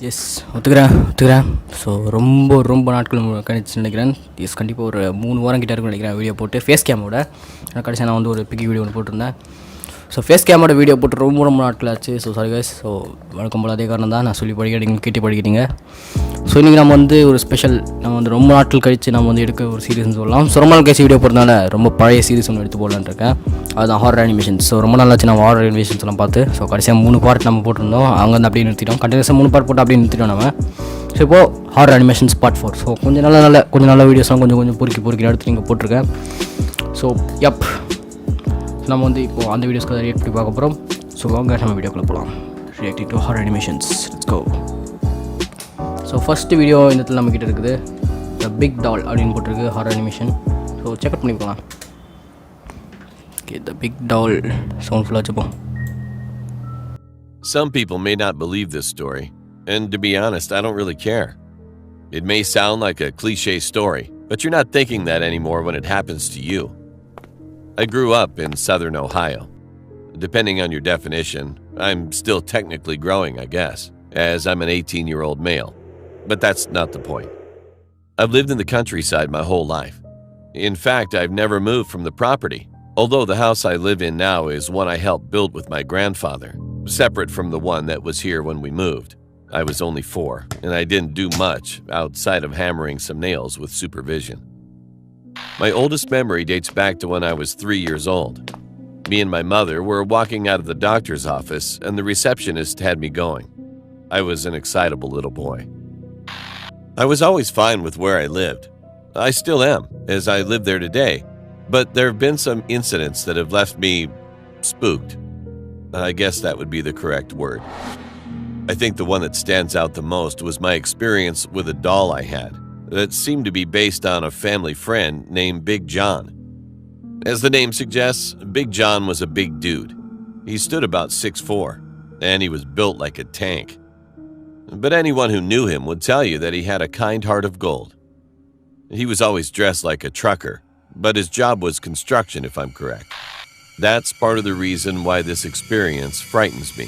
S ஒத்துக்கிறேன். So ரொம்ப நாட்கள் கழிச்சு நினைக்கிறேன். எஸ் கண்டிப்பாக ஒரு 3 வாரம் கிட்ட இருக்குன்னு நினைக்கிறேன் வீடியோ போட்டு ஃபேஸ் கேமோட. கடைசியாக நான் வந்து ஒரு பிக்கி வீடியோ ஒன்று போட்டிருந்தேன். ஸோ ஃபேஸ் கேமோட வீடியோ போட்டு ரொம்ப நாட்கள் ஆச்சு. So sorry guys. ஸோ வழக்கம் போல் அதே காரணம் தான் நான் சொல்லி படிக்கிறீங்க கேட்டு படிக்கிறீங்க. ஸோ இன்றைக்கி நம்ம வந்து ஒரு ஸ்பெஷல் நம்ம வந்து ரொம்ப நாட்கள் கழித்து நம்ம வந்து எடுக்க ஒரு சீரிஸ்னு சொல்லலாம். ஸோ ரொம்ப நாள் கழிச்சு வீடியோ போடுறதுனால ரொம்ப பழைய சீரிஸ் ஒன்று எடுத்து போடலான்னு இருக்கேன். அதுதான் ஹாரர் அனிமேஷன்ஸ். ஸோ ரொம்ப நாள் ஆச்சு நம்ம ஹாரர் அனிமேஷன்ஸ் எல்லாம் பார்த்து. ஸோ கடைசியாக 3 பார்ட் நம்ம போட்டிருந்தோம். அங்கே வந்து அப்படியே நிறுத்திட்டோம். கண்டினியூஸாக 3 பார்ட் போட்டு அப்படியே நிறுத்திட்டோம் நம்ம. ஸோ இப்போது ஹாரர் அனிமேஷன்ஸ் பார்ட் 4. ஸோ கொஞ்சம் நல்ல வீடியோஸ்லாம் கொஞ்சம் பொறுக்கி எடுத்து நீங்கள் போட்டிருக்கேன். ஸோ நம்ம வந்து இப்போது அந்த வீடியோஸ்க்கு ரியாக்ட் பண்ணி பார்க்க போகிறோம். ஸோ வாங்க நம்ம வீடியோக்குள்ளே போகலாம். Reacting to horror animations. Let's go. So first video இந்த இடத்துல நம்மக்கிட்ட இருக்குது. த பிக் டால் அப்படின்னு போட்டிருக்கு ஹாரர் அனிமேஷன். ஸோ செக்அப் பண்ணி போகலாம். Okay, the big doll sound ஃபுல்லாக வச்சுப்போம். Some people may not believe this story, and to be honest, I don't really care. It may sound like a cliché story, but you're not thinking that anymore when it happens to you. I grew up in southern Ohio. Depending on your definition, I'm still technically growing, I guess, as I'm an 18-year-old male. But that's not the point. I've lived in the countryside my whole life. In fact, I've never moved from the property, although the house I live in now is one I helped build with my grandfather, separate from the one that was here when we moved. I was only 4, and I didn't do much outside of hammering some nails with supervision. My oldest memory dates back to when I was 3 years old. Me and my mother were walking out of the doctor's office, and the receptionist had me going. I was an excitable little boy. I was always fine with where I lived. I still am, as I live there today, but there have been some incidents that have left me spooked. I guess that would be the correct word. I think the one that stands out the most was my experience with a doll I had that seemed to be based on a family friend named Big John. As the name suggests, Big John was a big dude. He stood about 6'4", and he was built like a tank. But anyone who knew him would tell you that he had a kind heart of gold. He was always dressed like a trucker, but his job was construction, if I'm correct. That's part of the reason why this experience frightens me.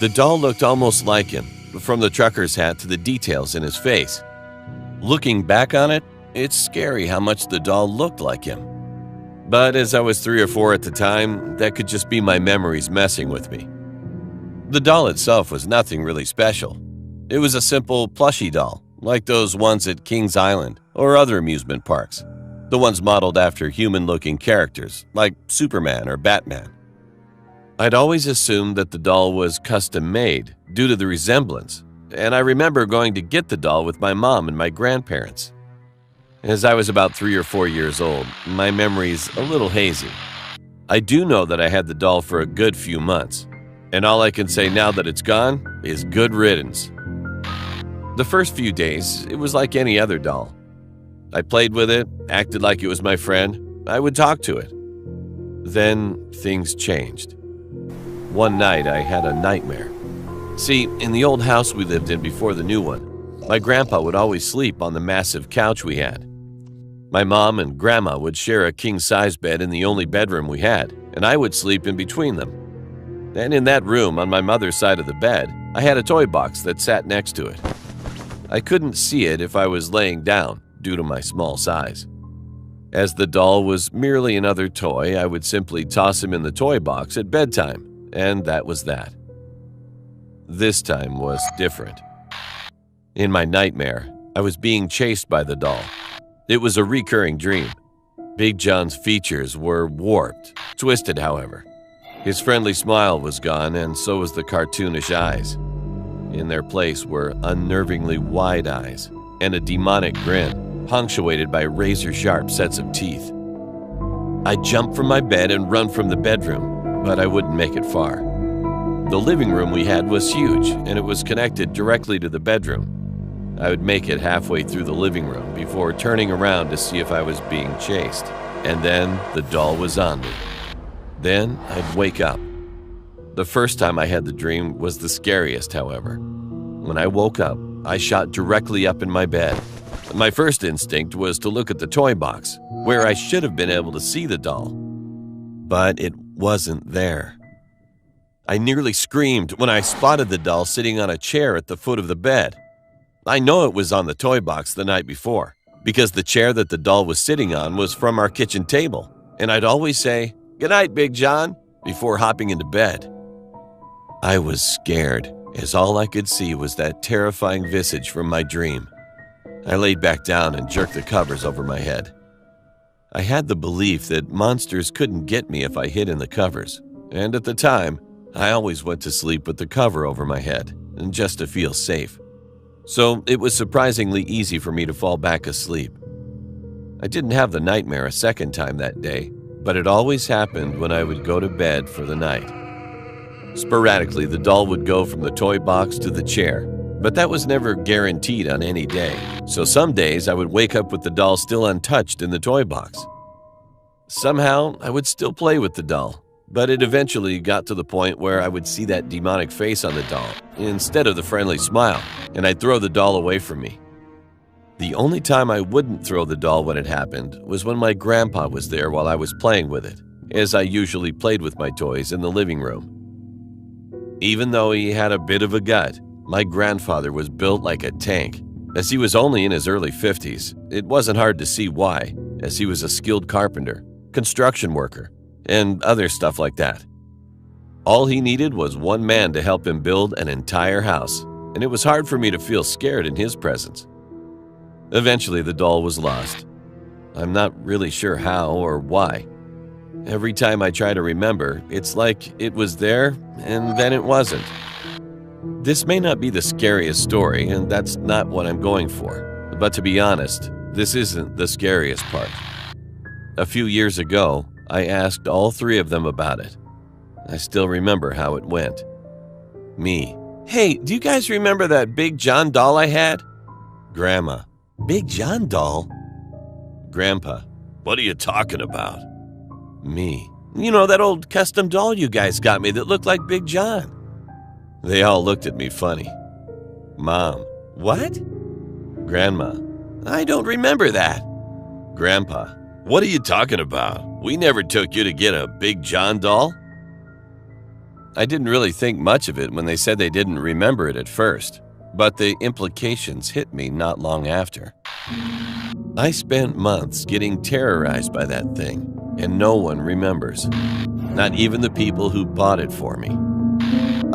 The doll looked almost like him, from the trucker's hat to the details in his face. Looking back on it, it's scary how much the doll looked like him. But as I was 3 or 4 at the time, that could just be my memories messing with me. The doll itself was nothing really special. It was a simple plushie doll, like those ones at Kings Island or other amusement parks. The ones modeled after human-looking characters, like Superman or Batman. I'd always assumed that the doll was custom-made due to the resemblance, and I remember going to get the doll with my mom and my grandparents. As I was about 3 or 4 years old, my memory's a little hazy. I do know that I had the doll for a good few months, and all I can say now that it's gone is good riddance. The first few days, it was like any other doll. I played with it, acted like it was my friend. I would talk to it. Then things changed. One night I had a nightmare. See, in the old house we lived in before the new one, my grandpa would always sleep on the massive couch we had. My mom and grandma would share a king-size bed in the only bedroom we had, and I would sleep in between them. And in that room, on my mother's side of the bed, I had a toy box that sat next to it. I couldn't see it if I was laying down, due to my small size. As the doll was merely another toy, I would simply toss him in the toy box at bedtime, and that was that. This time was different. In my nightmare, I was being chased by the doll. It was a recurring dream. Big John's features were warped, twisted, however. His friendly smile was gone, and so was the cartoonish eyes. In their place were unnervingly wide eyes and a demonic grin, punctuated by razor-sharp sets of teeth. I'd jump from my bed and run from the bedroom, but I wouldn't make it far. The living room we had was huge, and it was connected directly to the bedroom. I would make it halfway through the living room before turning around to see if I was being chased, and then the doll was on me. Then I'd wake up. The first time I had the dream was the scariest, however. When I woke up, I shot directly up in my bed. My first instinct was to look at the toy box, where I should have been able to see the doll. But it wasn't there. I nearly screamed when I spotted the doll sitting on a chair at the foot of the bed. I know it was on the toy box the night before, because the chair that the doll was sitting on was from our kitchen table, and I'd always say, "Good night, Big John," before hopping into bed. I was scared, as all I could see was that terrifying visage from my dream. I laid back down and jerked the covers over my head. I had the belief that monsters couldn't get me if I hid in the covers, and at the time, I always went to sleep with the cover over my head, just to feel safe. So it was surprisingly easy for me to fall back asleep. I didn't have the nightmare a second time that day, but it always happened when I would go to bed for the night. Sporadically, the doll would go from the toy box to the chair, but that was never guaranteed on any day. So some days I would wake up with the doll still untouched in the toy box. Somehow, I would still play with the doll, but it eventually got to the point where I would see that demonic face on the doll instead of the friendly smile, and I'd throw the doll away from me. The only time I wouldn't throw the doll when it happened was when my grandpa was there while I was playing with it, as I usually played with my toys in the living room. Even though he had a bit of a gut, my grandfather was built like a tank. As he was only in his early 50s, it wasn't hard to see why, as he was a skilled carpenter, construction worker, and other stuff like that. All he needed was one man to help him build an entire house, and it was hard for me to feel scared in his presence. Eventually, the doll was lost. I'm not really sure how or why. Every time I try to remember, it's like it was there and then it wasn't. This may not be the scariest story, and that's not what I'm going for. But to be honest, this isn't the scariest part. A few years ago, I asked all three of them about it. I still remember how it went. Me: "Hey, do you guys remember that Big John doll I had?" Grandma: "Big John doll?" Grandpa: "What are you talking about?" Me: "You know, that old custom doll you guys got me that looked like Big John." They all looked at me funny. Mom: "What?" Grandma: "I don't remember that." Grandpa: "What are you talking about? We never took you to get a Big John doll." I didn't really think much of it when they said they didn't remember it at first, but the implications hit me not long after. I spent months getting terrorized by that thing, and no one remembers. Not even the people who bought it for me.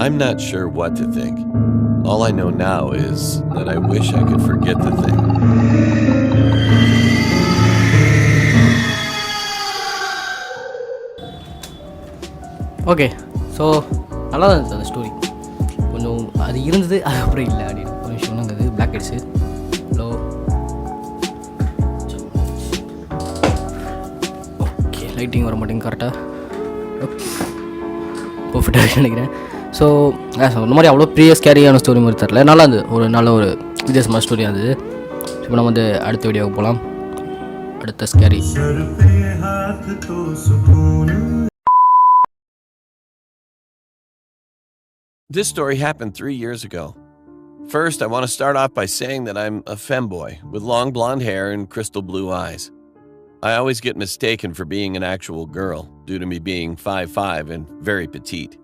I'm not sure what to think. All I know now is that I wish I could forget the thing. Okay, so நல்லா தான் இருந்துச்சு அந்த story. கொஞ்சம் அது இருந்தது, அதுக்கப்புறம் இல்லை அப்படின்னு ஒரு விஷயம் ஒன்றுங்கிறது பிளாக் ஆயிடுச்சு. ஹலோ, ஓகே, லைட்டிங் வர மாட்டேங்க கரெக்டாக. பர்ஃபெக்டாக நினைக்கிறேன். ஸோ இந்த மாதிரி அவ்வளோ பெரிய ஸ்கேரியான ஸ்டோரி மாதிரி தரல, நல்லா இருந்தது. ஒரு நல்ல ஒரு வித்தியாசமான ஸ்டோரியாக இருந்தது. இப்போ நம்ம வந்து அடுத்த வீடியோவுக்கு போகலாம். அடுத்த scary. This story happened 3 years ago. First, I want to start off by saying that I'm a femboy with long blonde hair and crystal blue eyes. I always get mistaken for being an actual girl due to me being 5'5" and very petite.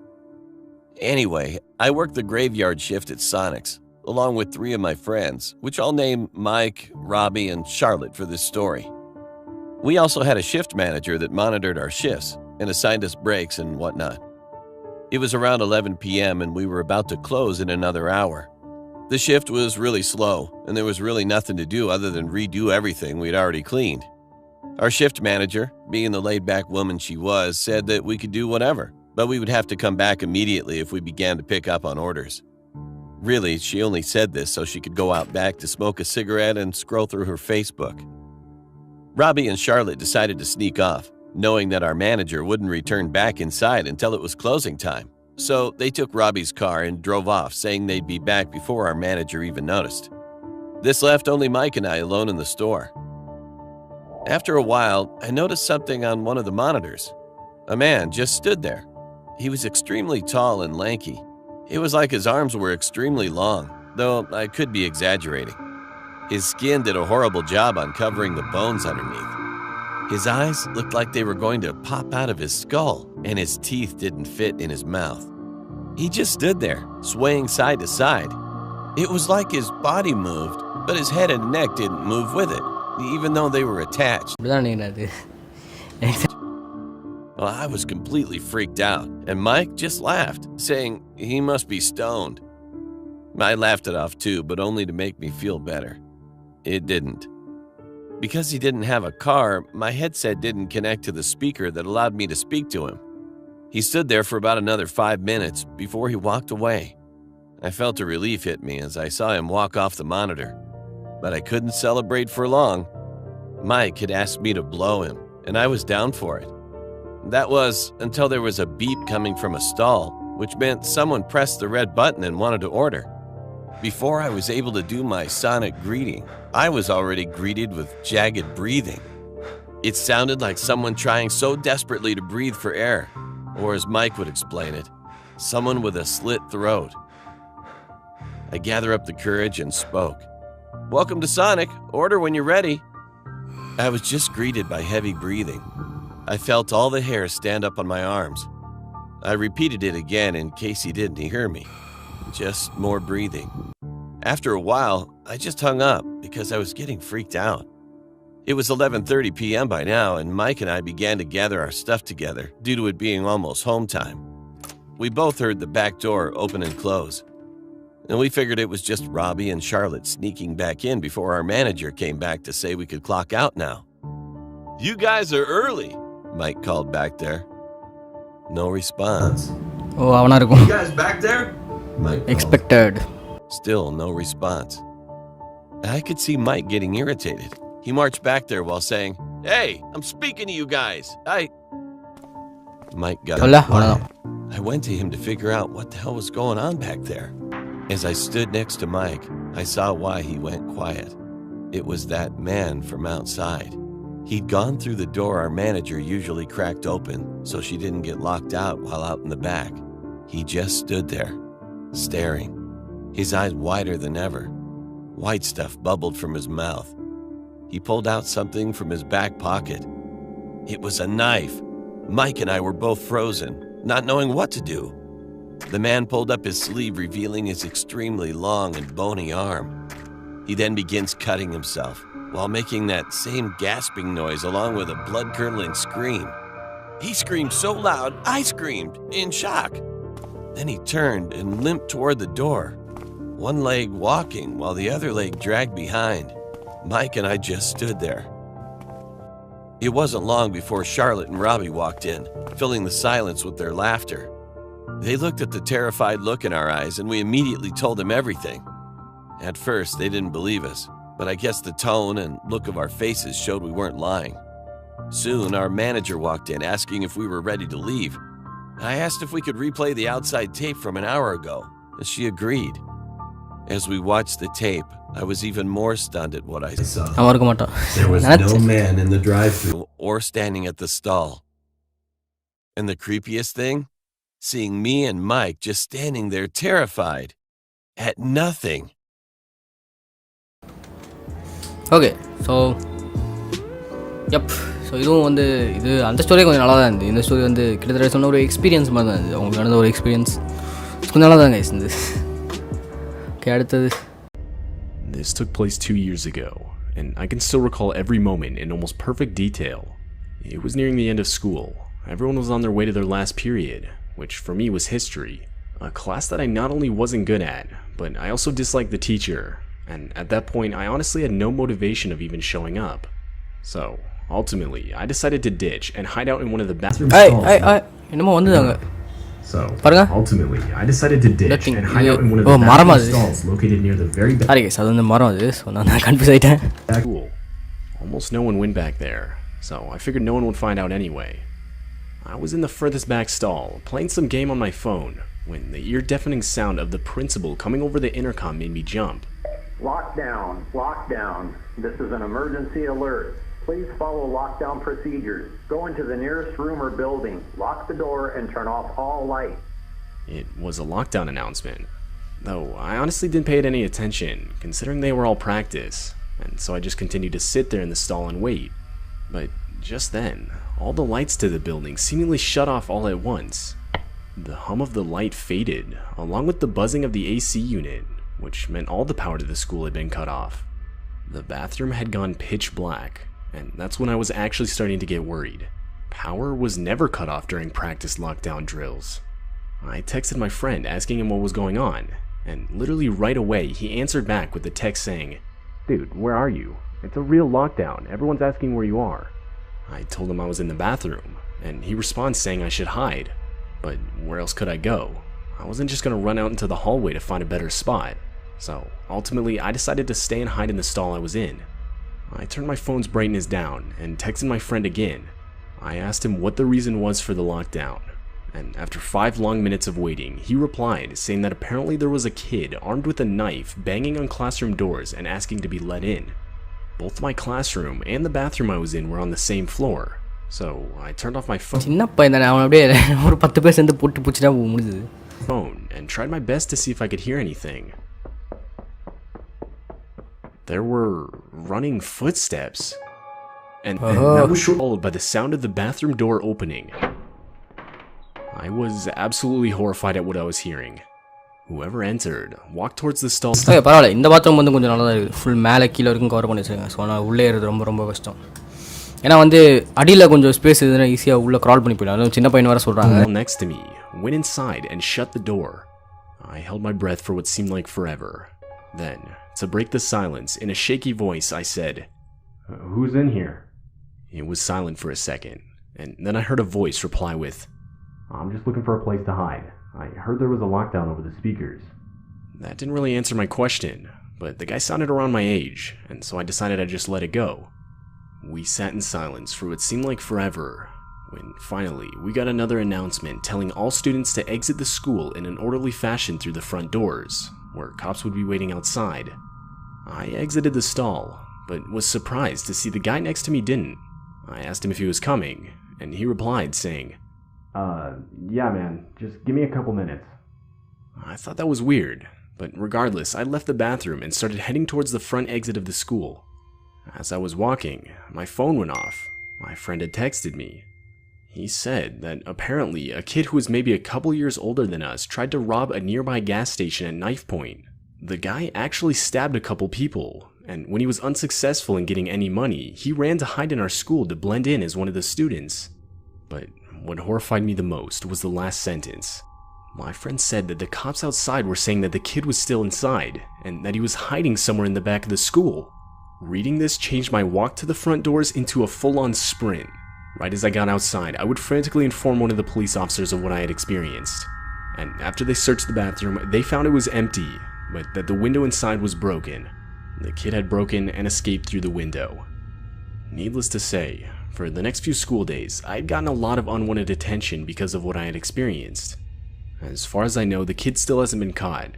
Anyway, I work the graveyard shift at Sonic's, along with 3 of my friends, which I'll name Mike, Robbie, and Charlotte for this story. We also had a shift manager that monitored our shifts and assigned us breaks and whatnot. It was around 11 p.m. and we were about to close in another hour. The shift was really slow, and there was really nothing to do other than redo everything we'd already cleaned. Our shift manager, being the laid-back woman she was, said that we could do whatever, but we would have to come back immediately if we began to pick up on orders. Really, she only said this so she could go out back to smoke a cigarette and scroll through her Facebook. Robbie and Charlotte decided to sneak off, knowing that our manager wouldn't return back inside until it was closing time. So they took Robbie's car and drove off, saying they'd be back before our manager even noticed. This left only Mike and I alone in the store. After a while, I noticed something on one of the monitors. A man just stood there. He was extremely tall and lanky. It was like his arms were extremely long, though I could be exaggerating. His skin did a horrible job on covering the bones underneath. His eyes looked like they were going to pop out of his skull, and his teeth didn't fit in his mouth. He just stood there, swaying side to side. It was like his body moved, but his head and neck didn't move with it, even though they were attached. இப்படிதான் நினைக்கிறேன் அது. Well, I was completely freaked out, and Mike just laughed, saying he must be stoned. I laughed it off too, but only to make me feel better. It didn't. Because he didn't have a car, my headset didn't connect to the speaker that allowed me to speak to him. He stood there for about another 5 minutes before he walked away. I felt a relief hit me as I saw him walk off the monitor, but I couldn't celebrate for long. Mike had asked me to blow him, and I was down for it. That was until there was a beep coming from a stall, which meant someone pressed the red button and wanted to order. Before I was able to do my sonic greeting, I was already greeted with jagged breathing. It sounded like someone trying so desperately to breathe for air, or as Mike would explain it, someone with a slit throat. I gathered up the courage and spoke. "Welcome to Sonic. Order when you're ready." I was just greeted by heavy breathing. I felt all the hair stand up on my arms. I repeated it again in case he didn't hear me. Just more breathing. After a while, I just hung up because I was getting freaked out. It was 11:30 p.m. by now, and Mike and I began to gather our stuff together due to it being almost home time. We both heard the back door open and close, and we figured it was just Robbie and Charlotte sneaking back in before our manager came back to say we could clock out now. "You guys are early," Mike called back there. No response. ஓ அவனா இருக்கும். "You guys back there?" Mike called. Expected. Still no response. I could see Mike getting irritated. He marched back there while saying, "Hey, I'm speaking to you guys. Mike got Hola, up quiet. hola. I went to him to figure out what the hell was going on back there. As I stood next to Mike, I saw why he went quiet. It was that man from outside. He'd gone through the door our manager usually cracked open so she didn't get locked out while out in the back. He just stood there, staring, his eyes wider than ever. White stuff bubbled from his mouth. He pulled out something from his back pocket. It was a knife. Mike and I were both frozen, not knowing what to do. The man pulled up his sleeve, revealing his extremely long and bony arm. He then begins cutting himself, while making that same gasping noise along with a blood-curdling scream. He screamed so loud, I screamed, in shock. Then he turned and limped toward the door, one leg walking while the other leg dragged behind. Mike and I just stood there. It wasn't long before Charlotte and Robbie walked in, filling the silence with their laughter. They looked at the terrified look in our eyes, and we immediately told them everything. At first, they didn't believe us, but I guess the tone and look of our faces showed we weren't lying. Soon, our manager walked in, asking if we were ready to leave. I asked if we could replay the outside tape from an hour ago, and she agreed. As we watched the tape, I was even more stunned at what I saw. அவன் இருக்க மாட்டான். There was no man in the drive-thru or standing at the stall. And the creepiest thing? Seeing me and Mike just standing there terrified, at nothing. Okay so இதுவும் வந்து இது அந்த story கொஞ்சம் நல்லா தான் இருந்தது. இந்த ஸ்டோரி வந்து கிட்டத்தட்ட சொன்ன ஒரு எக்ஸ்பீரியன்ஸ் மாதிரி தான் இருந்தது. அவங்களுக்கு நடந்த ஒரு எக்ஸ்பீரியன்ஸ் கொஞ்சம் நல்லா தான் இருந்தது. ஓகே அடுத்தது. This took place 2 years ago, and I can still recall every moment in almost perfect detail. It was nearing the end of school. Everyone was on their way to their last period, which for me was history, a class that I not only wasn't good at, but I also disliked the teacher, and at that point I honestly had no motivation of even showing up. So, ultimately, I decided to ditch and hide out in one of the bathroom stalls. என்னமோ வந்துதாங்க. So, ultimately, I decided to ditch and hide out in one of the bathroom stalls located near the very back. Sorry guys, அது வந்து மரம் அது. So நான் confuse ஆயிட்டேன். Cool. Almost no one went back there, so I figured no one would find out anyway. I was in the furthest back stall, playing some game on my phone, when the ear-deafening sound of the principal coming over the intercom made me jump. Lockdown, lockdown. This is an emergency alert. Please follow lockdown procedures. Go into the nearest room or building, lock the door, and turn off all lights. It was a lockdown announcement, though I honestly didn't pay it any attention, considering they were all practice, and so I just continued to sit there in the stall and wait. But just then, all the lights to the building seemingly shut off all at once. The hum of the light faded, along with the buzzing of the AC unit, which meant all the power to the school had been cut off. The bathroom had gone pitch black, and that's when I was actually starting to get worried. Power was never cut off during practice lockdown drills. I texted my friend asking him what was going on, and literally right away he answered back with a text saying, "Dude, where are you? It's a real lockdown. Everyone's asking where you are." I told him I was in the bathroom, and he responds saying I should hide. But where else could I go? I wasn't just going to run out into the hallway to find a better spot. So ultimately, I decided to stay and hide in the stall I was in. I turned my phone's brightness down and texted my friend again. I asked him what the reason was for the lockdown, and after 5 long minutes of waiting, he replied saying that apparently there was a kid armed with a knife banging on classroom doors and asking to be let in. Both my classroom and the bathroom I was in were on the same floor, so I turned off my phone and tried my best to see if I could hear anything. There were running footsteps, and that was followed by the sound of the bathroom door opening. I was absolutely horrified at what I was hearing. Whoever entered walked towards the stall. பரவாயில்ல, இந்த bathroom வந்து கொஞ்சம் நல்லா தான் இருக்குது. Full மேலே கீழே வரைக்கும் கவர் பண்ணி வச்சுருங்க. ஸோ ஆனால் உள்ளே ஏறது ரொம்ப ரொம்ப கஷ்டம். ஏன்னா வந்து அடியில் கொஞ்சம் ஸ்பேஸ் இதுனா ஈஸியாக உள்ளே க்ரால் பண்ணி போயிடலாம். அதுவும் சின்ன பையன் வர சொல்கிறாங்க. Next to me went inside and shut the door. I held my breath for what seemed like forever. Then, to break the silence, in a shaky voice, I said, "Who's in here?" It was silent for a second, and then I heard a voice reply with, "I'm just looking for a place to hide. I heard there was a lockdown over the speakers." That didn't really answer my question, but the guy sounded around my age, and so I decided I'd just let it go. We sat in silence for what seemed like forever, when finally we got another announcement telling all students to exit the school in an orderly fashion through the front doors, where cops would be waiting outside. I exited the stall, but was surprised to see the guy next to me didn't. I asked him if he was coming, and he replied saying, "Yeah man, just give me a couple minutes." I thought that was weird, but regardless, I left the bathroom and started heading towards the front exit of the school. As I was walking, my phone went off. My friend had texted me. He said that apparently a kid who was maybe a couple years older than us tried to rob a nearby gas station at knife point. The guy actually stabbed a couple people, and when he was unsuccessful in getting any money, he ran to hide in our school to blend in as one of the students. But what horrified me the most was the last sentence. My friend said that the cops outside were saying that the kid was still inside, and that he was hiding somewhere in the back of the school. Reading this changed my walk to the front doors into a full-on sprint. Right as I got outside, I would frantically inform one of the police officers of what I had experienced. And after they searched the bathroom, they found it was empty, but that the window inside was broken. The kid had broken and escaped through the window. Needless to say, for the next few school days, I had gotten a lot of unwanted attention because of what I had experienced. As far as I know, the kid still hasn't been caught,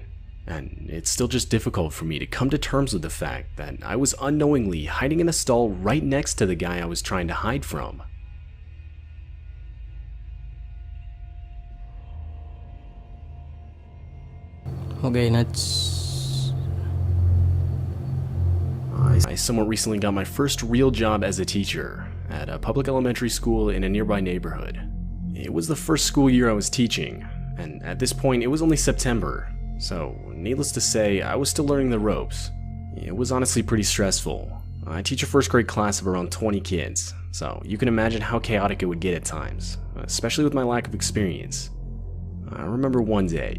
and it's still just difficult for me to come to terms with the fact that I was unknowingly hiding in a stall right next to the guy I was trying to hide from. Okay, that's... I somewhat recently got my first real job as a teacher at a public elementary school in a nearby neighborhood. It was the first school year I was teaching, and at this point it was only September, so needless to say, I was still learning the ropes. It was honestly pretty stressful. I teach a first grade class of around 20 kids, so you can imagine how chaotic it would get at times, especially with my lack of experience. I remember one day,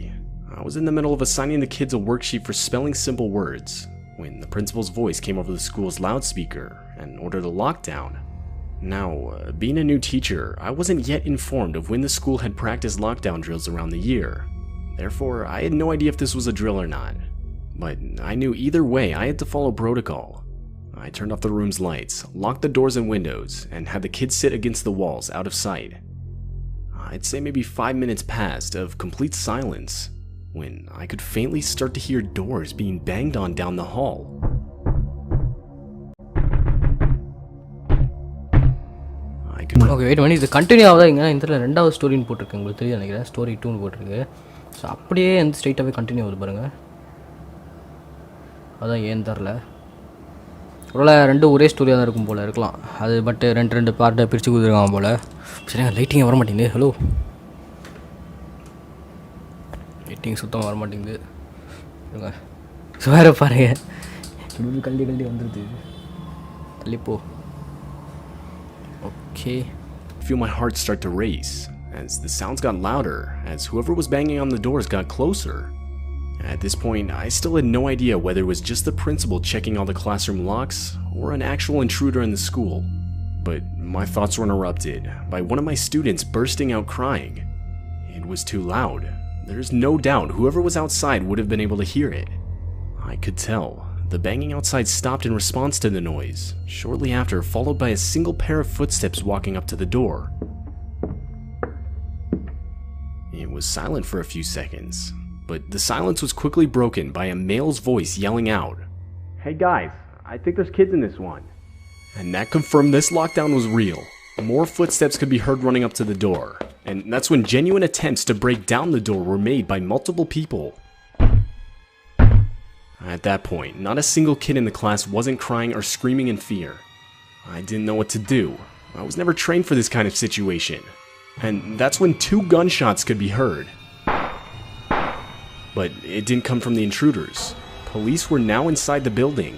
I was in the middle of assigning the kids a worksheet for spelling simple words, when the principal's voice came over the school's loudspeaker and ordered a lockdown. Now, being a new teacher, I wasn't yet informed of when the school had practiced lockdown drills around the year. Therefore, I had no idea if this was a drill or not. But I knew either way I had to follow protocol. I turned off the room's lights, locked the doors and windows, and had the kids sit against the walls out of sight. I'd say maybe 5 minutes passed of complete silence, when I could faintly start to hear doors being banged on down the hall. Okay wait பண்ணி இது continue ஆகுதா இங்கே இந்த ரெண்டாவது ஸ்டோரின்னு போட்டிருக்கு, உங்களுக்கு தெரியும் நினைக்கிறேன். ஸ்டோரி 2ன்னு போட்டிருக்கு. ஸோ அப்படியே வந்து ஸ்ட்ரைட்டாகவே கண்டினியூ ஆகுது பாருங்கள். அதான் ஏன்னு தெரில. ஒருவேளை ரெண்டும் ஒரே ஸ்டோரியாக தான் இருக்கும் போல் இருக்கலாம். அது பட் ரெண்டு பார்ட்டை பிரித்து கொடுத்துருக்காங்க போல். சரிங்க, லைட்டிங்கே வர மாட்டேங்குது. ஹலோ லைட்டிங் சுத்தமாக வர மாட்டேங்குது. வேறு பாருங்க இப்படி கல்டி வந்துடுது. தள்ளிப்போ. Okay. I feel my heart start to race as the sounds got louder as whoever was banging on the doors got closer. At this point, I still had no idea whether it was just the principal checking all the classroom locks or an actual intruder in the school. But my thoughts were interrupted by one of my students bursting out crying. It was too loud. There's no doubt whoever was outside would have been able to hear it. I could tell. The banging outside stopped in response to the noise, shortly after followed by a single pair of footsteps walking up to the door. It was silent for a few seconds, but the silence was quickly broken by a male's voice yelling out, "Hey guys, I think there's kids in this one." And that confirmed this lockdown was real. More footsteps could be heard running up to the door, and that's when genuine attempts to break down the door were made by multiple people. At that point, not a single kid in the class wasn't crying or screaming in fear. I didn't know what to do. I was never trained for this kind of situation. And that's when 2 gunshots could be heard. But it didn't come from the intruders. Police were now inside the building.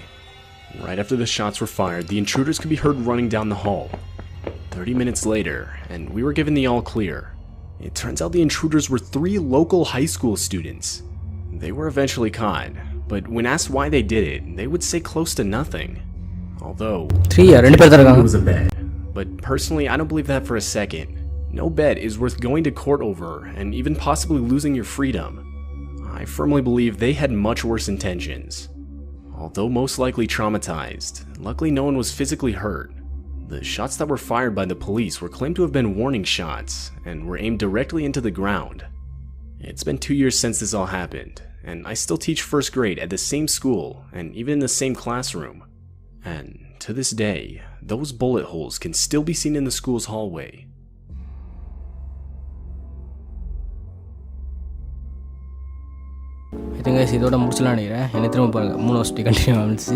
Right after the shots were fired, the intruders could be heard running down the hall. 30 minutes later, and we were given the all clear. It turns out the intruders were 3 local high school students. They were eventually caught, but when asked why they did it, they would say close to nothing. Although, it was a bet. But personally, I don't believe that for a second. No bet is worth going to court over and even possibly losing your freedom. I firmly believe they had much worse intentions. Although most likely traumatized, luckily no one was physically hurt. The shots that were fired by the police were claimed to have been warning shots and were aimed directly into the ground. It's been 2 years since this all happened, and I still teach first grade at the same school and even in the same classroom. And to this day, those bullet holes can still be seen in the school's hallway. Guys இதோட முடிச்சலாம் நினைக்கிறேன். என்ன திரும்ப பாருங்கள் 3 வருஷம் continue ஆகிடுச்சு.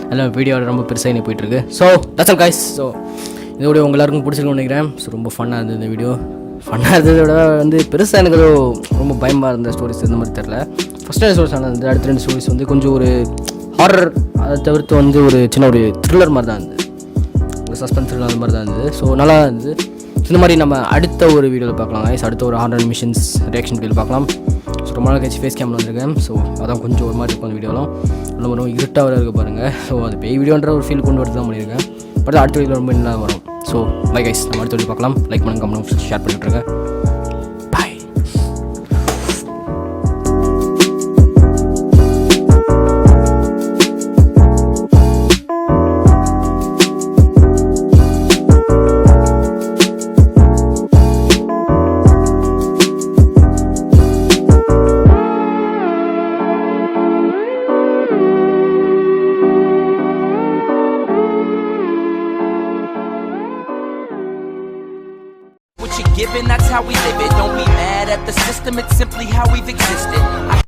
அதெல்லாம் video ரொம்ப பெருசாக என்ன போயிட்டுருக்கு. So that's all guys. So இதோட உங்கள் எல்லாருக்கும் பிடிச்சிருக்குன்னு நினைக்கிறேன். ஸோ ரொம்ப ஃபன்னாக இருந்தது இந்த வீடியோ. ஃபன்னாக இருந்ததோட பெருசாக எனக்கு ஏதோ ரொம்ப பயமாக இருந்த ஸ்டோரிஸ் இருந்த மாதிரி தெரில. ஃபஸ்ட் 2 ஸ்டோரிஸ் ஆனால் அடுத்த 2 ஸ்டோரிஸ் கொஞ்சம் ஒரு ஹாரர், அதை தவிர்த்து ஒரு சின்ன ஒரு த்ரில்லர் மாதிரி தான் இருந்தது. ஒரு சஸ்பென்ஸ் த்ரில்லர் அந்த மாதிரி தான் இருந்தது. ஸோ நல்லா இருந்தது. இந்த மாதிரி நம்ம அடுத்த ஒரு வீடியோவில் பார்க்கலாம் கைஸ். அடுத்த ஒரு 100 மிஷன்ஸ் ரியாக்ஷன் வீடியோ பார்க்கலாம். ஸோ ரொம்ப நாள் கழிச்சு ஃபேஸ் கேமில் வந்திருக்கேன். ஸோ அதான் கொஞ்சம் ஒரு மாதிரி இருக்கும் அந்த வீடியோலாம். ரொம்ப இருட்டாக வர இருக்க பாருங்கள். ஸோ அது பேய் வீடியோன்ற ஒரு ஃபீல் கொண்டு வரது தான் பண்ணியிருக்கேன். பட் அடுத்த வீடியோ ரொம்ப நல்லா வரும். ஸோ பை கைஸ், நம்ம அடுத்த வீடியோ பார்க்கலாம். லைக் பண்ணுங்க, கமெண்ட், ஷேர் பண்ணிட்டுருங்க. Bye. Given, that's how we live it. Don't be mad at the system, it's simply how we've existed.